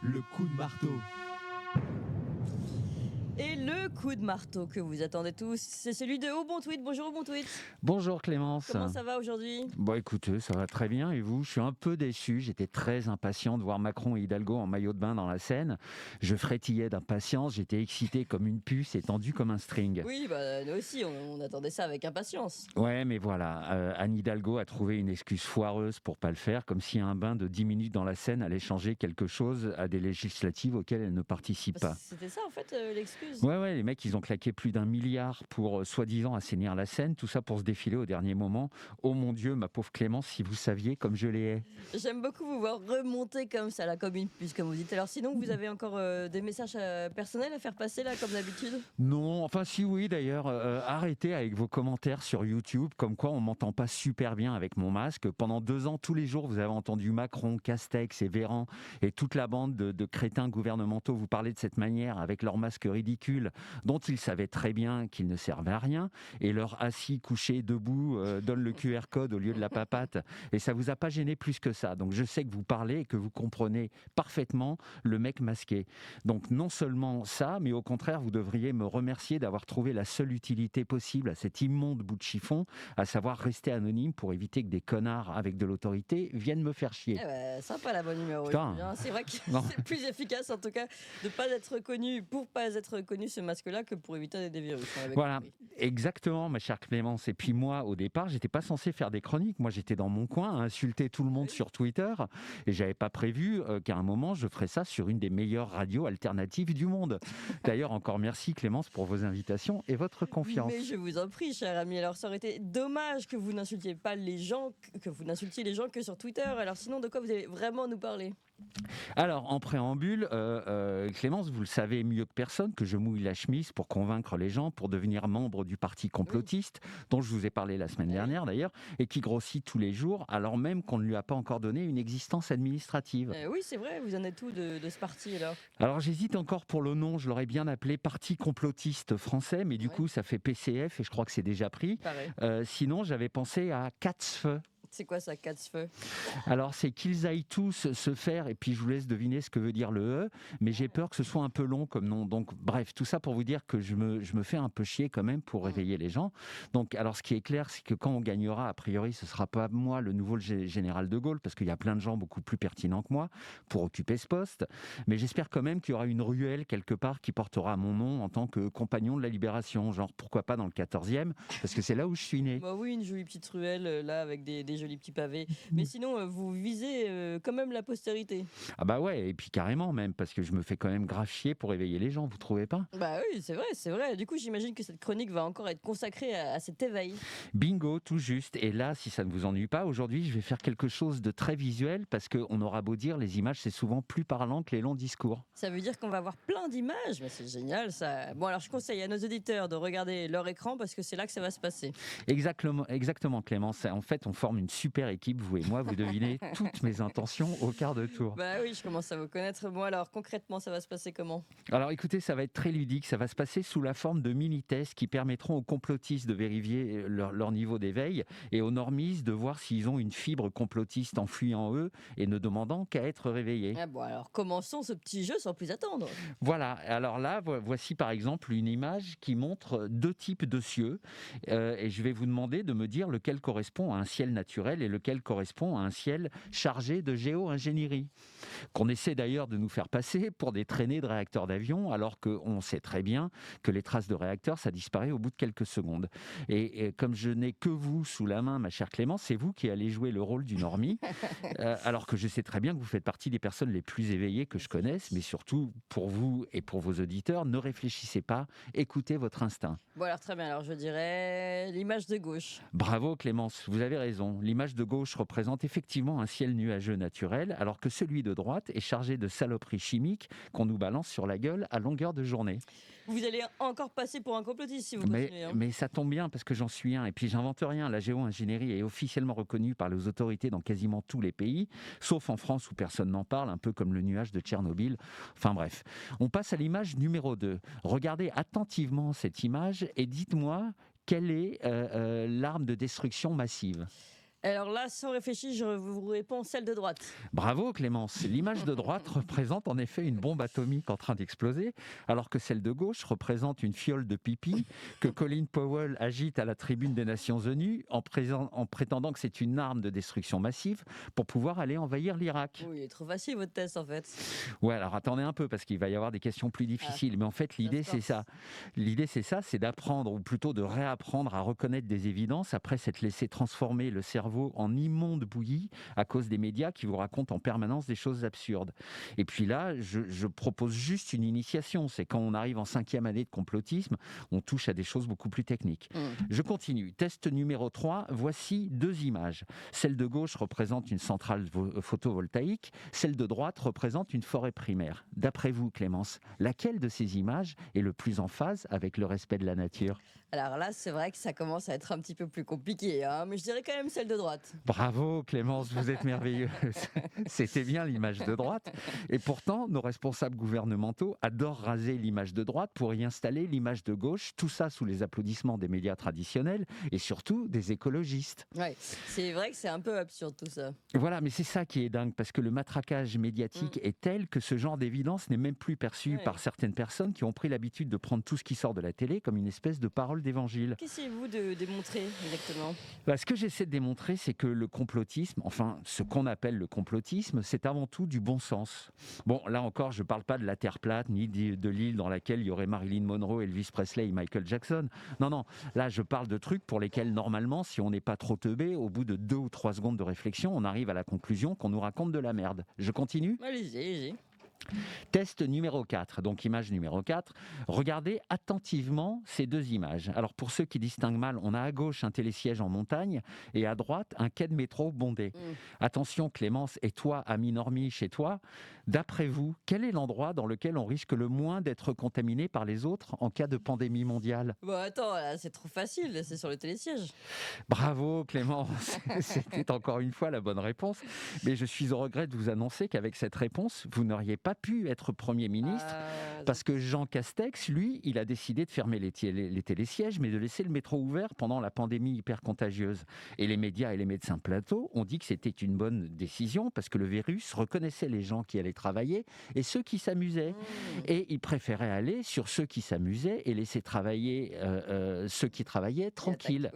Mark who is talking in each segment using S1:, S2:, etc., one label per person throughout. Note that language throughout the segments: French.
S1: le coup de marteau.
S2: Et le coup de marteau que vous attendez tous, c'est celui de Au Bon Tweet. Bonjour Au Bon Tweet.
S3: Bonjour Clémence.
S2: Comment ça va aujourd'hui ?
S3: Bon écoutez, ça va très bien et vous ? Je suis un peu déçu, j'étais très impatient de voir Macron et Hidalgo en maillot de bain dans la Seine. Je frétillais d'impatience, j'étais excité comme une puce et tendu comme un string.
S2: Oui, nous aussi, on attendait ça avec impatience.
S3: Ouais, mais voilà, Anne Hidalgo a trouvé une excuse foireuse pour pas le faire, comme si un bain de 10 minutes dans la Seine allait changer quelque chose à des législatives auxquelles elle ne participe pas.
S2: C'était ça en fait l'excuse.
S3: Ouais, les mecs, ils ont claqué plus d'1 milliard pour soi-disant assainir la Seine, tout ça pour se défiler au dernier moment. Oh mon Dieu, ma pauvre Clémence, si vous saviez comme je les hais.
S2: J'aime beaucoup vous voir remonter comme ça, là, comme une puce, comme vous dites. Alors sinon, vous avez encore des messages personnels à faire passer, là, comme d'habitude ?
S3: Non, enfin si oui d'ailleurs, arrêtez avec vos commentaires sur YouTube, comme quoi on m'entend pas super bien avec mon masque. Pendant 2 ans, tous les jours, vous avez entendu Macron, Castex et Véran et toute la bande de crétins gouvernementaux vous parler de cette manière avec leurs masques ridicules dont ils savaient très bien qu'ils ne servaient à rien et leur assis, couché, debout, donne le QR code au lieu de la papate et ça vous a pas gêné plus que ça. Donc je sais que vous parlez et que vous comprenez parfaitement le mec masqué. Donc non seulement ça, mais au contraire, vous devriez me remercier d'avoir trouvé la seule utilité possible à cet immonde bout de chiffon, à savoir rester anonyme pour éviter que des connards avec de l'autorité viennent me faire chier.
S2: Sympa la bonne numéro. C'est vrai que c'est plus efficace en tout cas de pas être connu pour pas être connu ce masque-là que pour éviter des virus.
S3: Voilà, exactement ma chère Clémence. Et puis moi, au départ, j'étais pas censé faire des chroniques. Moi, j'étais dans mon coin à insulter tout le monde sur Twitter et j'avais pas prévu qu'à un moment, je ferais ça sur une des meilleures radios alternatives du monde. D'ailleurs, encore merci Clémence pour vos invitations et votre confiance.
S2: Mais je vous en prie, cher ami. Alors, ça aurait été dommage que vous n'insultiez pas les gens, que vous n'insultiez les gens que sur Twitter. Alors, sinon, de quoi vous allez vraiment nous parler ?
S3: Alors, en préambule, Clémence, vous le savez mieux que personne que je mouille la chemise pour convaincre les gens pour devenir membre du parti complotiste, dont je vous ai parlé la semaine dernière d'ailleurs, et qui grossit tous les jours, alors même qu'on ne lui a pas encore donné une existence administrative.
S2: Oui, c'est vrai, vous en êtes où de ce parti alors ?
S3: Alors, j'hésite encore pour le nom, je l'aurais bien appelé Parti complotiste français, mais du coup, ça fait PCF et je crois que c'est déjà pris. Sinon, j'avais pensé à Catzfeu.
S2: C'est quoi ça, Catzfeu ?
S3: Alors, c'est qu'ils aillent tous se faire, et puis je vous laisse deviner ce que veut dire le E, mais j'ai peur que ce soit un peu long comme nom. Donc, bref, tout ça pour vous dire que je me fais un peu chier quand même pour réveiller les gens. Donc, alors, ce qui est clair, c'est que quand on gagnera, a priori, ce sera pas moi, le nouveau général de Gaulle, parce qu'il y a plein de gens beaucoup plus pertinents que moi pour occuper ce poste. Mais j'espère quand même qu'il y aura une ruelle quelque part qui portera mon nom en tant que compagnon de la libération. Genre, pourquoi pas dans le 14e, parce que c'est là où je suis né.
S2: Bah oui, une jolie petite ruelle, là, avec des jolis petits pavés. Mais sinon, vous visez quand même la postérité.
S3: Ah bah ouais, et puis carrément même, parce que je me fais quand même grave chier pour éveiller les gens, vous trouvez pas ?
S2: Bah oui, c'est vrai. Du coup, j'imagine que cette chronique va encore être consacrée à cet éveil.
S3: Bingo, tout juste. Et là, si ça ne vous ennuie pas, aujourd'hui, je vais faire quelque chose de très visuel, parce qu'on aura beau dire, les images, c'est souvent plus parlant que les longs discours.
S2: Ça veut dire qu'on va avoir plein d'images, mais c'est génial ça. Bon, alors je conseille à nos auditeurs de regarder leur écran, parce que c'est là que ça va se passer.
S3: Exactement Clémence. En fait, on forme une super équipe, vous et moi, vous devinez toutes mes intentions au quart de tour.
S2: Bah oui, je commence à vous connaître. Bon alors, concrètement, ça va se passer comment ?
S3: Alors écoutez, ça va être très ludique, ça va se passer sous la forme de mini-tests qui permettront aux complotistes de vérifier leur niveau d'éveil et aux normistes de voir s'ils ont une fibre complotiste enfouie en eux et ne demandant qu'à être réveillés.
S2: Ah bon, alors commençons ce petit jeu sans plus attendre.
S3: Voilà, alors là, voici par exemple une image qui montre 2 types de cieux et je vais vous demander de me dire lequel correspond à un ciel naturel et lequel correspond à un ciel chargé de géo-ingénierie, qu'on essaie d'ailleurs de nous faire passer pour des traînées de réacteurs d'avion, alors qu'on sait très bien que les traces de réacteurs, ça disparaît au bout de quelques secondes. Et comme je n'ai que vous sous la main, ma chère Clémence, c'est vous qui allez jouer le rôle du normie, alors que je sais très bien que vous faites partie des personnes les plus éveillées que je connaisse, mais surtout, pour vous et pour vos auditeurs, ne réfléchissez pas, écoutez votre instinct.
S2: Bon alors très bien, alors je dirais l'image de gauche.
S3: Bravo Clémence, vous avez raison. L'image de gauche représente effectivement un ciel nuageux naturel, alors que celui de droite est chargé de saloperies chimiques qu'on nous balance sur la gueule à longueur de journée.
S2: Vous allez encore passer pour un complotiste si vous continuez.
S3: Mais ça tombe bien parce que j'en suis un. Et puis j'invente rien. La géo-ingénierie est officiellement reconnue par les autorités dans quasiment tous les pays, sauf en France où personne n'en parle, un peu comme le nuage de Tchernobyl. Enfin bref. On passe à l'image numéro 2. Regardez attentivement cette image et dites-moi quelle est l'arme de destruction massive.
S2: Alors là, sans réfléchir, je vous réponds celle de droite.
S3: Bravo Clémence. L'image de droite représente en effet une bombe atomique en train d'exploser, alors que celle de gauche représente une fiole de pipi que Colin Powell agite à la tribune des Nations Unies en prétendant que c'est une arme de destruction massive pour pouvoir aller envahir l'Irak.
S2: Oui, il est trop facile votre test en fait.
S3: Ouais, alors attendez un peu parce qu'il va y avoir des questions plus difficiles. Mais en fait, l'idée c'est ça. L'idée c'est ça, c'est d'apprendre ou plutôt de réapprendre à reconnaître des évidences après s'être laissé transformer le cerveau en immonde bouillie à cause des médias qui vous racontent en permanence des choses absurdes. Et puis là, je propose juste une initiation. C'est quand on arrive en 5e année de complotisme, on touche à des choses beaucoup plus techniques. Je continue. Test numéro 3. Voici 2 images. Celle de gauche représente une centrale photovoltaïque. Celle de droite représente une forêt primaire. D'après vous, Clémence, laquelle de ces images est le plus en phase avec le respect de la nature ?
S2: Alors là, c'est vrai que ça commence à être un petit peu plus compliqué, hein, mais je dirais quand même celle de droite.
S3: Bravo Clémence, vous êtes merveilleuse. C'était bien l'image de droite. Et pourtant, nos responsables gouvernementaux adorent raser l'image de droite pour y installer l'image de gauche, tout ça sous les applaudissements des médias traditionnels et surtout des écologistes.
S2: Ouais, c'est vrai que c'est un peu absurde tout ça.
S3: Voilà, mais c'est ça qui est dingue, parce que le matraquage médiatique est tel que ce genre d'évidence n'est même plus perçu par certaines personnes qui ont pris l'habitude de prendre tout ce qui sort de la télé comme une espèce de parole d'évangile.
S2: Qu'essayez-vous de démontrer exactement ?
S3: Ce que j'essaie de démontrer, c'est que le complotisme, enfin ce qu'on appelle le complotisme, c'est avant tout du bon sens. Bon, là encore, je ne parle pas de la Terre plate, ni de l'île dans laquelle il y aurait Marilyn Monroe, Elvis Presley et Michael Jackson. Non, là je parle de trucs pour lesquels normalement, si on n'est pas trop teubé, au bout de 2 ou 3 secondes de réflexion, on arrive à la conclusion qu'on nous raconte de la merde. Je continue ?
S2: Allez-y.
S3: Test numéro 4, donc image numéro 4. Regardez attentivement ces 2 images. Alors pour ceux qui distinguent mal, on a à gauche un télésiège en montagne et à droite un quai de métro bondé. Attention Clémence, et toi, ami Normie, chez toi, d'après vous, quel est l'endroit dans lequel on risque le moins d'être contaminé par les autres en cas de pandémie mondiale ?
S2: Bon attends, là, c'est trop facile, c'est sur le télésiège.
S3: Bravo Clémence, c'était encore une fois la bonne réponse. Mais je suis au regret de vous annoncer qu'avec cette réponse, vous n'auriez pas pu être Premier ministre parce que Jean Castex, lui, il a décidé de fermer les télésièges mais de laisser le métro ouvert pendant la pandémie hyper contagieuse. Et les médias et les médecins plateaux ont dit que c'était une bonne décision parce que le virus reconnaissait les gens qui allaient travailler et ceux qui s'amusaient. Et il préférait aller sur ceux qui s'amusaient et laisser travailler ceux qui travaillaient tranquilles.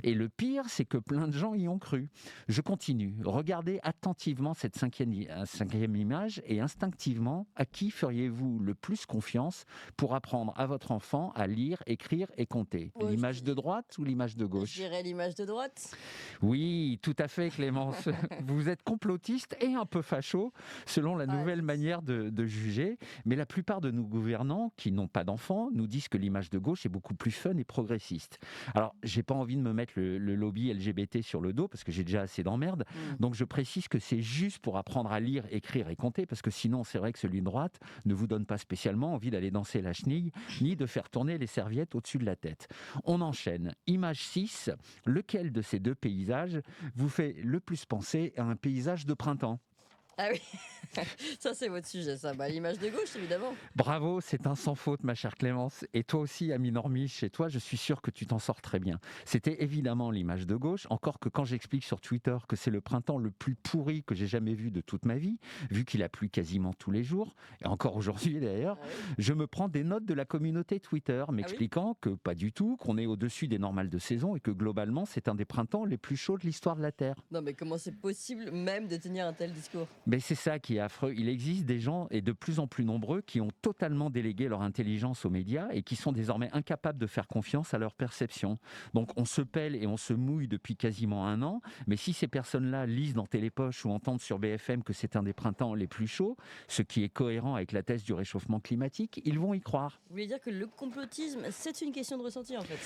S3: Et le pire, c'est que plein de gens y ont cru. Je continue. Regardez attentivement cette 5e image et instinctivement, à qui feriez-vous le plus confiance pour apprendre à votre enfant à lire, écrire et compter ? L'image de droite ou l'image de gauche ?
S2: Je dirais l'image de droite.
S3: Oui, tout à fait Clémence. Vous êtes complotiste et un peu facho, selon la nouvelle manière de juger. Mais la plupart de nos gouvernants, qui n'ont pas d'enfants, nous disent que l'image de gauche est beaucoup plus fun et progressiste. Alors, j'ai pas envie de me mettre le lobby LGBT sur le dos, parce que j'ai déjà assez d'emmerdes. Donc, je précise que c'est juste pour apprendre à lire, écrire et compter, parce que sinon, c'est vrai que celui de droite ne vous donne pas spécialement envie d'aller danser la chenille, ni de faire tourner les serviettes au-dessus de la tête. On enchaîne. Image 6. Lequel de ces 2 paysages vous fait le plus penser à un paysage de printemps ?
S2: Ah oui, ça c'est votre sujet, ça. L'image de gauche, évidemment.
S3: Bravo, c'est un sans faute, ma chère Clémence. Et toi aussi, ami Normie, chez toi, je suis sûr que tu t'en sors très bien. C'était évidemment l'image de gauche, encore que quand j'explique sur Twitter que c'est le printemps le plus pourri que j'ai jamais vu de toute ma vie, vu qu'il a plu quasiment tous les jours, et encore aujourd'hui d'ailleurs, je me prends des notes de la communauté Twitter, m'expliquant que pas du tout, qu'on est au-dessus des normales de saison et que globalement, c'est un des printemps les plus chauds de l'histoire de la Terre.
S2: Non mais comment c'est possible même de tenir un tel discours ?
S3: Mais c'est ça qui est affreux. Il existe des gens, et de plus en plus nombreux, qui ont totalement délégué leur intelligence aux médias et qui sont désormais incapables de faire confiance à leur perception. Donc on se pèle et on se mouille depuis quasiment 1 an, mais si ces personnes-là lisent dans Télépoche ou entendent sur BFM que c'est un des printemps les plus chauds, ce qui est cohérent avec la thèse du réchauffement climatique, ils vont y croire.
S2: Vous voulez dire que le complotisme, c'est une question de ressenti en fait ?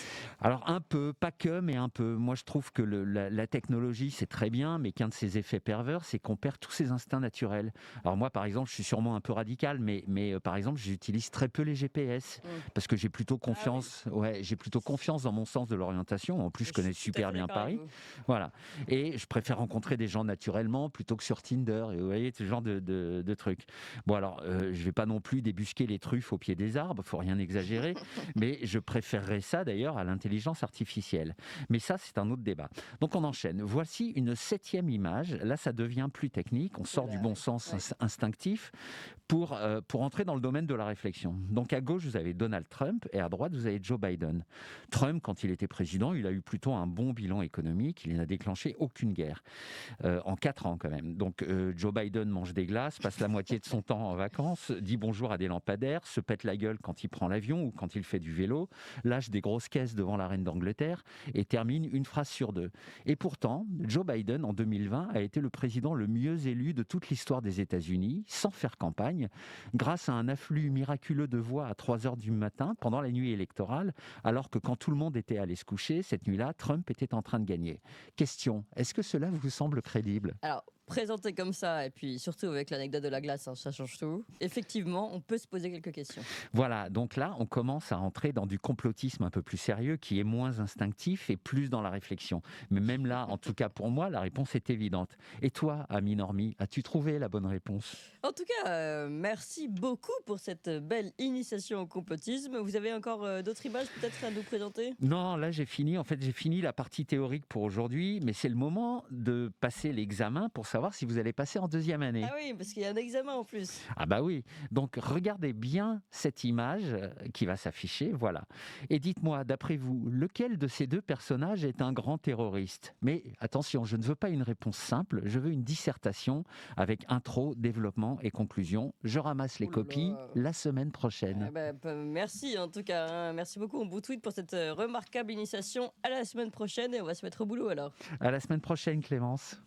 S3: Alors un peu, pas que, mais un peu. Moi je trouve que la technologie c'est très bien, mais qu'un de ses effets pervers, c'est qu'on perd tous ces instants instinct naturel. Alors moi, par exemple, je suis sûrement un peu radical, mais par exemple, j'utilise très peu les GPS parce que j'ai plutôt confiance, j'ai plutôt confiance dans mon sens de l'orientation. En plus, je connais super bien Paris. Voilà. Et je préfère rencontrer des gens naturellement plutôt que sur Tinder. Et vous voyez, ce genre de trucs. Bon, alors, je vais pas non plus débusquer les truffes au pied des arbres, faut rien exagérer, mais je préférerais ça d'ailleurs à l'intelligence artificielle. Mais ça, c'est un autre débat. Donc, on enchaîne. Voici une 7e image. Là, ça devient plus technique. On sort du bon sens instinctif pour entrer dans le domaine de la réflexion. Donc, à gauche, vous avez Donald Trump et à droite, vous avez Joe Biden. Trump, quand il était président, il a eu plutôt un bon bilan économique. Il n'a déclenché aucune guerre en 4 ans quand même. Donc, Joe Biden mange des glaces, passe la moitié de son temps en vacances, dit bonjour à des lampadaires, se pète la gueule quand il prend l'avion ou quand il fait du vélo, lâche des grosses caisses devant la reine d'Angleterre et termine une phrase sur 2. Et pourtant, Joe Biden, en 2020, a été le président le mieux élu de toute l'histoire des États-Unis, sans faire campagne, grâce à un afflux miraculeux de voix à 3 heures du matin pendant la nuit électorale, alors que quand tout le monde était allé se coucher, cette nuit-là, Trump était en train de gagner. Question, est-ce que cela vous semble crédible ?
S2: Alors, présenté comme ça, et puis surtout avec l'anecdote de la glace, ça change tout. Effectivement, on peut se poser quelques questions.
S3: Voilà, donc là, on commence à entrer dans du complotisme un peu plus sérieux, qui est moins instinctif et plus dans la réflexion. Mais même là, en tout cas pour moi, la réponse est évidente. Et toi, ami Normie, as-tu trouvé la bonne réponse ?
S2: En tout cas, merci beaucoup pour cette belle initiation au complotisme. Vous avez encore d'autres images peut-être à nous présenter ?
S3: Non, là j'ai fini. En fait, j'ai fini la partie théorique pour aujourd'hui, mais c'est le moment de passer l'examen pour savoir si vous allez passer en 2e année.
S2: Ah oui, parce qu'il y a un examen en plus.
S3: Ah bah oui. Donc regardez bien cette image qui va s'afficher, voilà. Et dites-moi, d'après vous, lequel de ces 2 personnages est un grand terroriste ? Mais attention, je ne veux pas une réponse simple, je veux une dissertation avec intro, développement et conclusion. Je ramasse les copies la semaine prochaine.
S2: Merci en tout cas, hein. Merci beaucoup on tweet pour cette remarquable initiation. À la semaine prochaine et on va se mettre au boulot alors.
S3: À la semaine prochaine, Clémence.